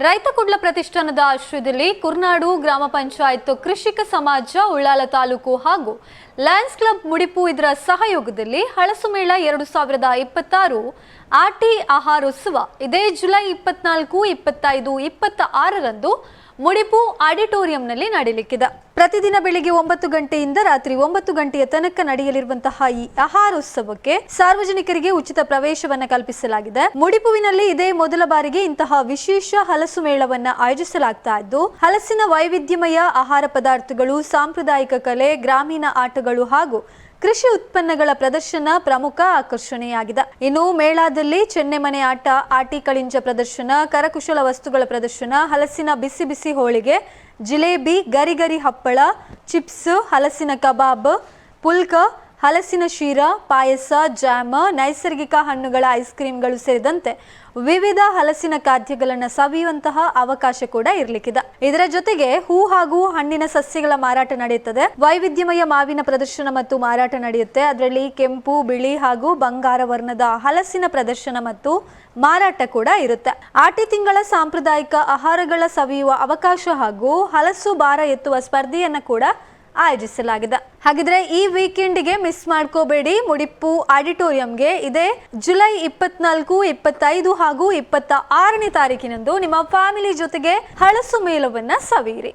ರೈತ ಕುಡ್ಲ ಪ್ರತಿಷ್ಠಾನದ ಆಶ್ರಯದಲ್ಲಿ ಕುರ್ನಾಡು ಗ್ರಾಮ ಪಂಚಾಯತ್ ಕೃಷಿಕ ಸಮಾಜ ಉಳ್ಳಾಲ ತಾಲೂಕು ಹಾಗೂ ಲಯನ್ಸ್ ಕ್ಲಬ್ ಮುಡಿಪು ಇದರ ಸಹಯೋಗದಲ್ಲಿ ಹಳಸು ಮೇಳ 2026 ಆಟಿ ಆಹಾರೋತ್ಸವ ಇದೇ ಜುಲೈ 24, 25, 26ರಂದು ಮುಡಿಪು ಆಡಿಟೋರಿಯಂನಲ್ಲಿ ನಡೆಯಲಿಕ್ಕಿದೆ. ಪ್ರತಿದಿನ ಬೆಳಿಗ್ಗೆ 9 ಗಂಟೆಯಿಂದ ರಾತ್ರಿ 9 ಗಂಟೆಯ ತನಕ ನಡೆಯಲಿರುವಂತಹ ಈ ಆಹಾರೋತ್ಸವಕ್ಕೆ ಸಾರ್ವಜನಿಕರಿಗೆ ಉಚಿತ ಪ್ರವೇಶವನ್ನು ಕಲ್ಪಿಸಲಾಗಿದೆ. ಮುಡಿಪುವಿನಲ್ಲಿ ಇದೇ ಮೊದಲ ಬಾರಿಗೆ ಇಂತಹ ವಿಶೇಷ ಹಲಸು ಮೇಳವನ್ನ ಆಯೋಜಿಸಲಾಗ್ತಾ ಇದ್ದು, ಹಲಸಿನ ವೈವಿಧ್ಯಮಯ ಆಹಾರ ಪದಾರ್ಥಗಳು, ಸಾಂಪ್ರದಾಯಿಕ ಕಲೆ, ಗ್ರಾಮೀಣ ಆಟಗಳು ಹಾಗೂ ಕೃಷಿ ಉತ್ಪನ್ನಗಳ ಪ್ರದರ್ಶನ ಪ್ರಮುಖ ಆಕರ್ಷಣೆಯಾಗಿದೆ. ಇನ್ನು ಮೇಳದಲ್ಲಿ ಚೆನ್ನೆಮನೆ ಆಟ, ಆಟಿ ಕಳಿಂಜ ಪ್ರದರ್ಶನ, ಕರಕುಶಲ ವಸ್ತುಗಳ ಪ್ರದರ್ಶನ, ಹಲಸಿನ ಬಿಸಿ ಬಿಸಿ ಹೋಳಿಗೆ, ಜಿಲೇಬಿ, ಗರಿ ಹಪ್ಪಳ, ಚಿಪ್ಸ್, ಹಲಸಿನ ಕಬಾಬ್, ಪುಲ್ಕ, ಹಲಸಿನ ಶೀರ, ಪಾಯಸ, ಜಾಮ್, ನೈಸರ್ಗಿಕ ಹಣ್ಣುಗಳ ಐಸ್ ಕ್ರೀಮ್ಗಳು ಸೇರಿದಂತೆ ವಿವಿಧ ಹಲಸಿನ ಖಾದ್ಯಗಳನ್ನು ಸವಿಯುವಂತಹ ಅವಕಾಶ ಕೂಡ ಇರಲಿಕ್ಕಿದೆ. ಇದರ ಜೊತೆಗೆ ಹೂ ಹಾಗೂ ಹಣ್ಣಿನ ಸಸ್ಯಗಳ ಮಾರಾಟ ನಡೆಯುತ್ತದೆ. ವೈವಿಧ್ಯಮಯ ಮಾವಿನ ಪ್ರದರ್ಶನ ಮತ್ತು ಮಾರಾಟ ನಡೆಯುತ್ತೆ. ಅದರಲ್ಲಿ ಕೆಂಪು, ಬಿಳಿ ಹಾಗೂ ಬಂಗಾರ ವರ್ಣದ ಹಲಸಿನ ಪ್ರದರ್ಶನ ಮತ್ತು ಮಾರಾಟ ಕೂಡ ಇರುತ್ತೆ. ಆಟಿ ತಿಂಗಳ ಸಾಂಪ್ರದಾಯಿಕ ಆಹಾರಗಳ ಸವಿಯುವ ಅವಕಾಶ ಹಾಗೂ ಹಲಸು ಭಾರ ಎತ್ತುವ ಸ್ಪರ್ಧೆಯನ್ನ ಕೂಡ ಆಯೋಜಿಸಲಾಗಿದೆ. ಹಾಗಿದ್ರೆ ಈ ವೀಕೆಂಡ್ಗೆ ಮಿಸ್ ಮಾಡ್ಕೋಬೇಡಿ. ಮುಡಿಪು ಆಡಿಟೋರಿಯಂಗೆ ಇದೇ ಜುಲೈ 24, 25 ಹಾಗೂ 26ನೇ ತಾರೀಕಿನಂದು ನಿಮ್ಮ ಫ್ಯಾಮಿಲಿ ಜೊತೆಗೆ ಹಳಸು ಮೇಳವನ್ನ ಸವಿಯಿರಿ.